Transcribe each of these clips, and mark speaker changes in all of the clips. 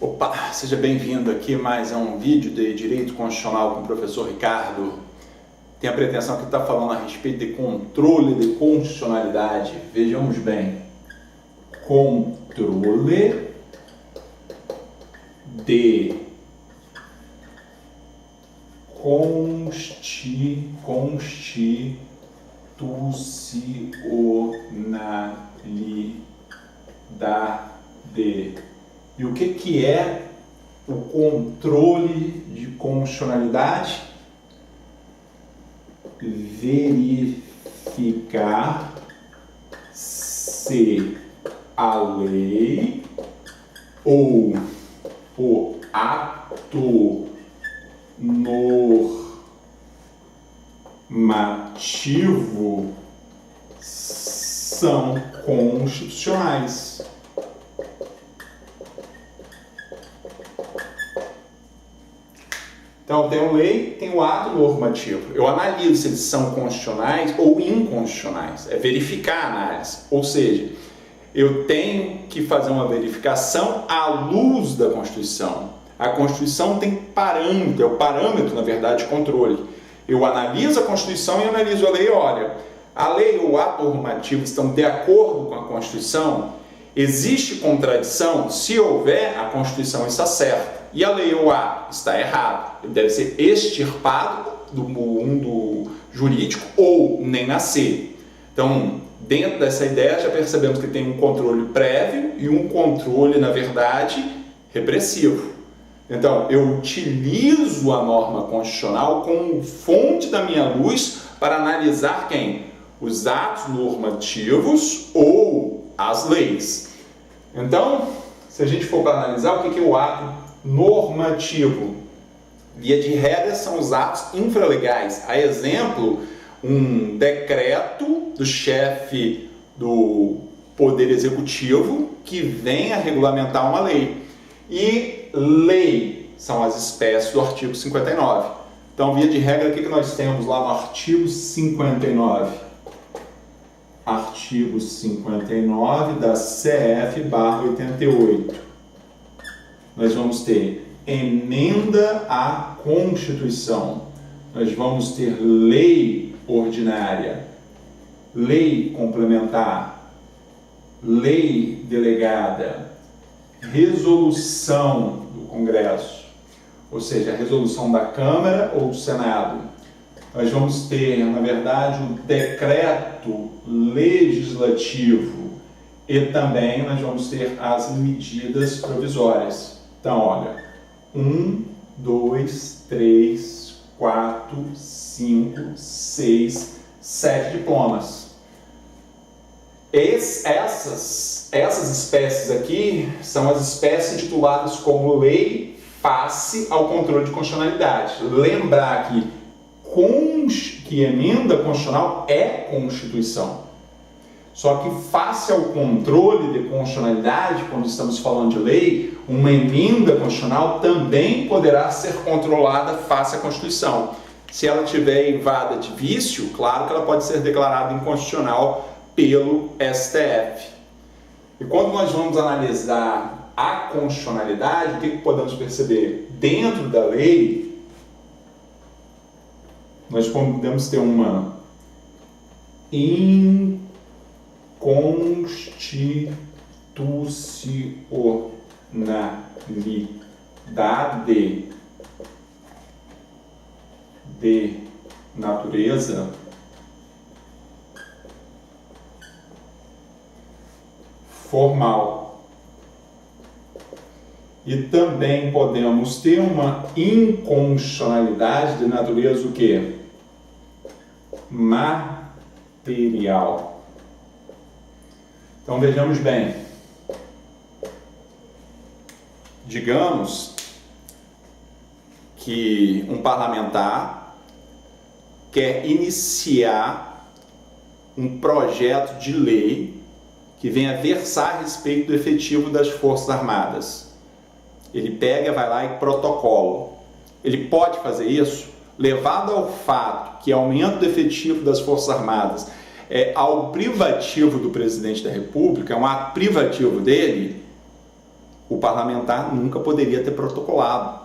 Speaker 1: Opa, seja bem-vindo aqui mais a um vídeo de Direito Constitucional com o professor Ricardo. Tem a pretensão que está falando a respeito de controle de constitucionalidade. Vejamos bem, controle de constitucionalidade. E o que é o controle de constitucionalidade? Verificar se a lei ou o ato normativo são constitucionais. Então, tem a lei, tem o ato normativo. Eu analiso se eles são constitucionais ou inconstitucionais. É verificar a análise. Ou seja, eu tenho que fazer uma verificação à luz da Constituição. A Constituição tem parâmetro, é o parâmetro, na verdade, de controle. Eu analiso a Constituição e analiso a lei. Olha, a lei ou o ato normativo estão de acordo com a Constituição? Existe contradição? Se houver, a Constituição está certa. E a lei ou o ato está errado. Ele deve ser extirpado do mundo jurídico ou nem nascer. Então, dentro dessa ideia, já percebemos que tem um controle prévio e um controle, na verdade, repressivo. Então, eu utilizo a norma constitucional como fonte da minha luz para analisar quem? Os atos normativos ou as leis. Então, se a gente for para analisar, o que é o ato normativo? Via de regra, são os atos infralegais. A exemplo, um decreto do chefe do Poder Executivo que vem a regulamentar uma lei. E lei são as espécies do artigo 59. Então, via de regra, o que nós temos lá no artigo 59? Artigo 59 da CF/88. Nós vamos ter emenda à Constituição. Nós vamos ter lei ordinária, lei complementar, lei delegada, resolução do Congresso, ou seja, a resolução da Câmara ou do Senado. Nós vamos ter, na verdade, o decreto legislativo e também nós vamos ter as medidas provisórias. Então, olha, 1, 2, 3, 4, 5, 6, 7 diplomas. Essas espécies aqui são as espécies tituladas como lei face ao controle de constitucionalidade. Lembrar que emenda constitucional é Constituição. Só que face ao controle de constitucionalidade, quando estamos falando de lei, uma emenda constitucional também poderá ser controlada face à Constituição. Se ela tiver evada de vício, claro que ela pode ser declarada inconstitucional pelo STF. E quando nós vamos analisar a constitucionalidade, o que podemos perceber? Dentro da lei, nós podemos ter uma inconstitucionalidade de natureza formal. E também podemos ter uma inconstitucionalidade de natureza o quê? Material. Então vejamos bem. Digamos que um parlamentar quer iniciar um projeto de lei que venha versar a respeito do efetivo das Forças Armadas. Ele pega, vai lá e protocola. Ele pode fazer isso? Levado ao fato que aumento do efetivo das Forças Armadas é algo privativo do presidente da República, é um ato privativo dele, o parlamentar nunca poderia ter protocolado.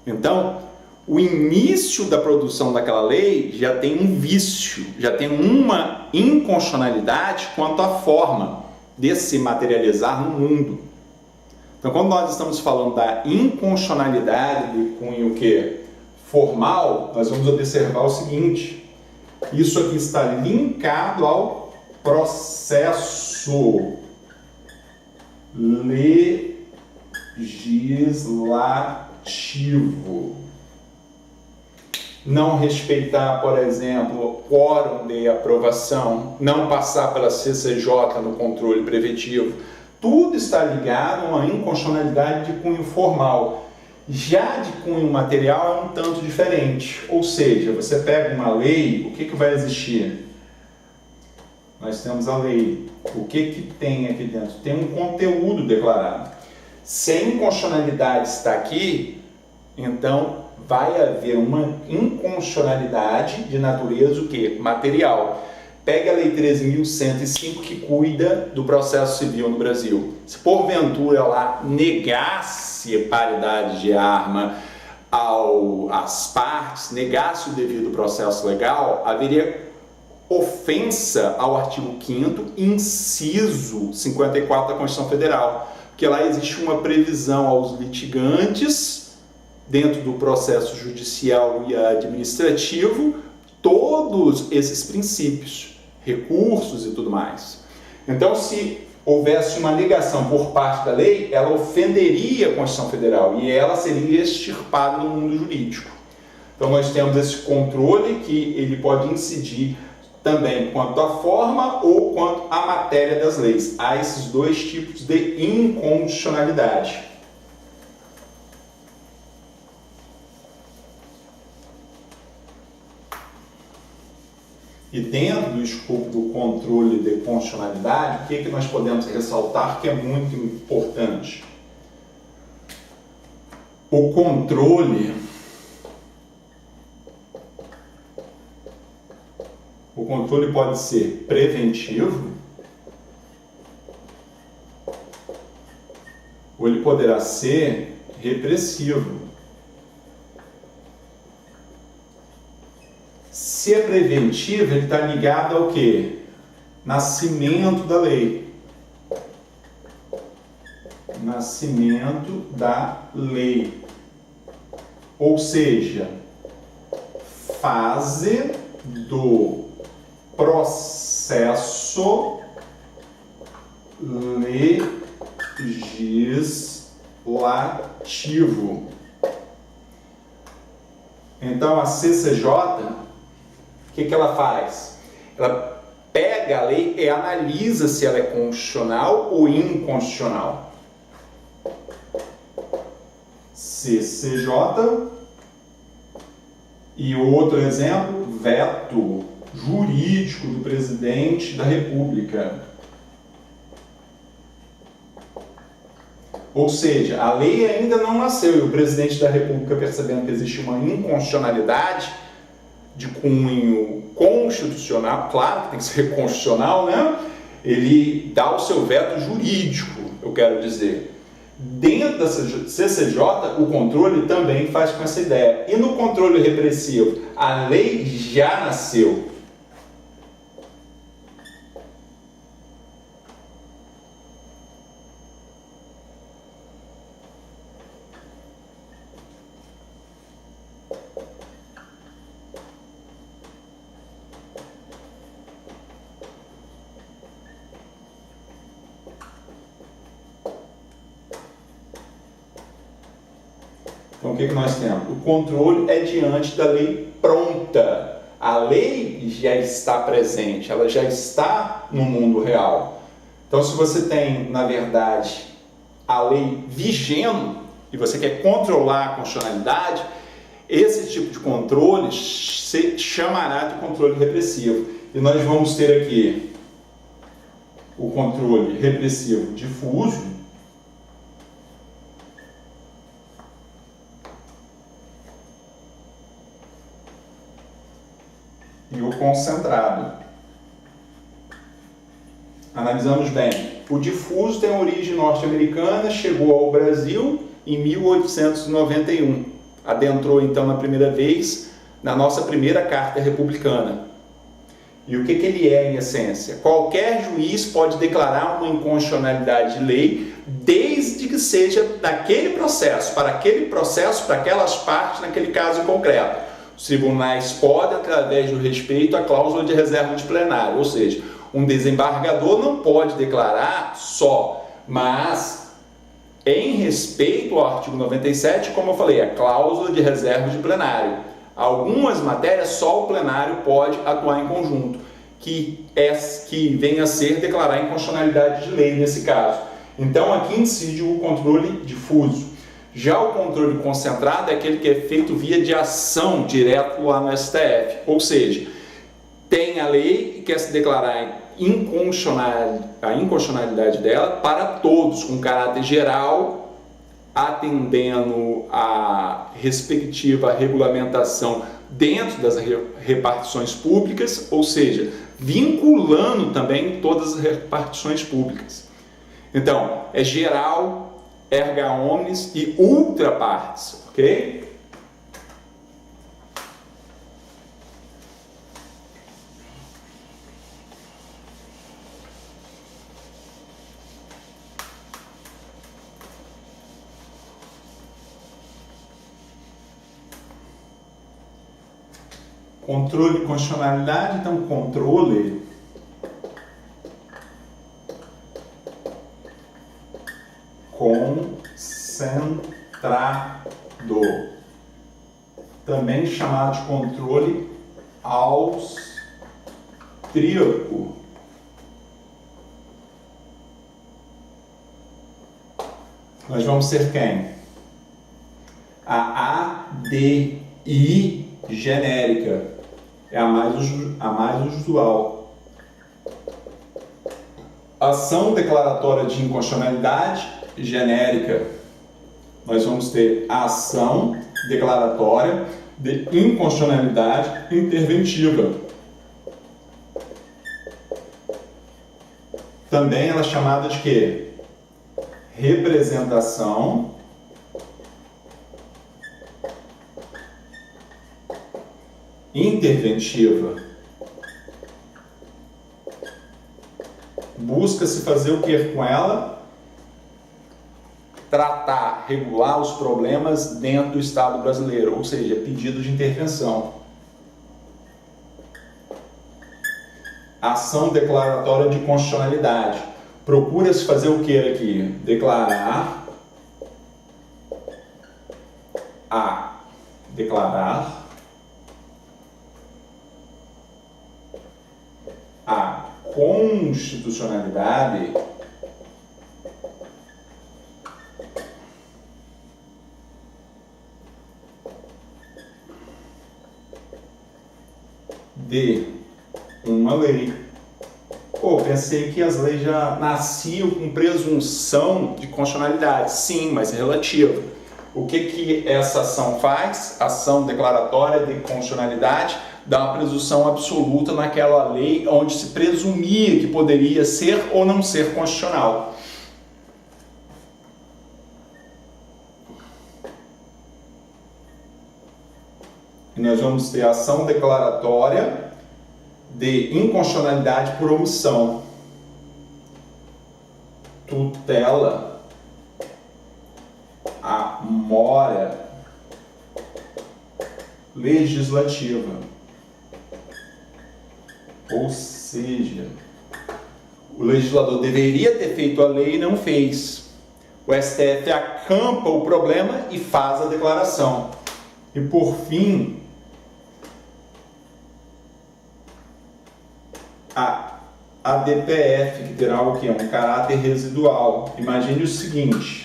Speaker 1: Então, o início da produção daquela lei já tem um vício, já tem uma inconstitucionalidade quanto à forma de se materializar no mundo. Então, quando nós estamos falando da inconstitucionalidade de cunho formal, nós vamos observar o seguinte: isso aqui está linkado ao processo legislativo. Não respeitar, por exemplo, o quórum de aprovação, não passar pela CCJ no controle preventivo, tudo está ligado a uma inconstitucionalidade de cunho formal. Já de cunho material é um tanto diferente, ou seja, você pega uma lei, o que vai existir? Nós temos a lei. O que tem aqui dentro? Tem um conteúdo declarado. Se a inconstitucionalidade está aqui, então vai haver uma inconstitucionalidade de natureza material. Pega a Lei 13.105 que cuida do processo civil no Brasil. Se porventura ela negasse paridade de arma às partes, negasse o devido processo legal, haveria ofensa ao artigo 5º, inciso 54 da Constituição Federal, porque lá existe uma previsão aos litigantes, dentro do processo judicial e administrativo, todos esses princípios, recursos e tudo mais. Então, se houvesse uma negação por parte da lei, ela ofenderia a Constituição Federal e ela seria extirpada do mundo jurídico. Então, nós temos esse controle que ele pode incidir também quanto à forma ou quanto à matéria das leis. Há esses dois tipos de inconstitucionalidade. E dentro do escopo do controle de constitucionalidade, o que nós podemos ressaltar que é muito importante? O controle pode ser preventivo, ou ele poderá ser repressivo. Se é preventivo, ele está ligado ao quê? Nascimento da lei. Nascimento da lei. Ou seja, fase do processo legislativo. Então, a CCJ, o que ela faz? Ela pega a lei e analisa se ela é constitucional ou inconstitucional. CCJ. E outro exemplo, veto jurídico do presidente da República. Ou seja, a lei ainda não nasceu e o presidente da República, percebendo que existe uma inconstitucionalidade de cunho constitucional, claro que tem que ser constitucional, né? Ele dá o seu veto jurídico, eu quero dizer. Dentro da CCJ, o controle também faz com essa ideia. E no controle repressivo, a lei já nasceu. Então, o que nós temos? O controle é diante da lei pronta. A lei já está presente, ela já está no mundo real. Então, se você tem, na verdade, a lei vigendo e você quer controlar a constitucionalidade, esse tipo de controle se chamará de controle repressivo. E nós vamos ter aqui o controle repressivo difuso, e o concentrado. Analisamos bem. O difuso tem origem norte-americana, chegou ao Brasil em 1891. Adentrou então na primeira vez na nossa primeira Carta Republicana. E o que ele é em essência? Qualquer juiz pode declarar uma inconstitucionalidade de lei, desde que seja naquele processo, para aquelas partes, naquele caso concreto. Os tribunais podem, através do respeito à cláusula de reserva de plenário, ou seja, um desembargador não pode declarar só, mas em respeito ao artigo 97, como eu falei, a cláusula de reserva de plenário. Algumas matérias só o plenário pode atuar em conjunto, que vem a ser declarar a inconstitucionalidade de lei nesse caso. Então aqui incide o controle difuso. Já o controle concentrado é aquele que é feito via de ação direto lá no STF, ou seja, tem a lei e quer se declarar a inconstitucionalidade dela para todos, com caráter geral, atendendo a respectiva regulamentação dentro das repartições públicas, ou seja, vinculando também todas as repartições públicas. Então, é geral, erga omnes e ultra partes, ok? Controle de constitucionalidade, então controle concentrado, também chamado de controle austríaco. Nós vamos ser quem? A ADI genérica é a mais usual. Ação declaratória de inconstitucionalidade genérica. Nós vamos ter a ação declaratória de inconstitucionalidade interventiva. Também ela é chamada de quê? Representação interventiva. Busca-se fazer o que com ela? Tratar, regular os problemas dentro do Estado brasileiro, ou seja, pedido de intervenção. Ação declaratória de constitucionalidade. Procura-se fazer o que aqui? Declarar a constitucionalidade de uma lei. Pô, pensei que as leis já nasciam com presunção de constitucionalidade. Sim, mas relativa. O que essa ação faz? Ação declaratória de constitucionalidade dá uma presunção absoluta naquela lei onde se presumia que poderia ser ou não ser constitucional. E nós vamos ter ação declaratória de inconstitucionalidade por omissão. Tutela a mora legislativa. Ou seja, o legislador deveria ter feito a lei e não fez. O STF acampa o problema e faz a declaração. E por fim, a DPF, que terá o quê? Um caráter residual. Imagine o seguinte.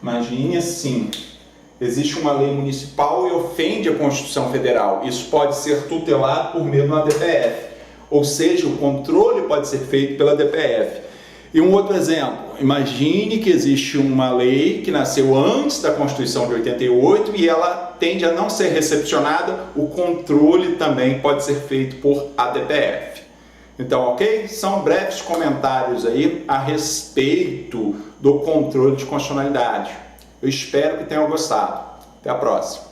Speaker 1: Imagine assim, existe uma lei municipal e ofende a Constituição Federal. Isso pode ser tutelado por meio de uma DPF, ou seja, o controle pode ser feito pela DPF. E um outro exemplo, imagine que existe uma lei que nasceu antes da Constituição de 88 e ela tende a não ser recepcionada, o controle também pode ser feito por ADPF. Então, ok? São breves comentários aí a respeito do controle de constitucionalidade. Eu espero que tenham gostado. Até a próxima.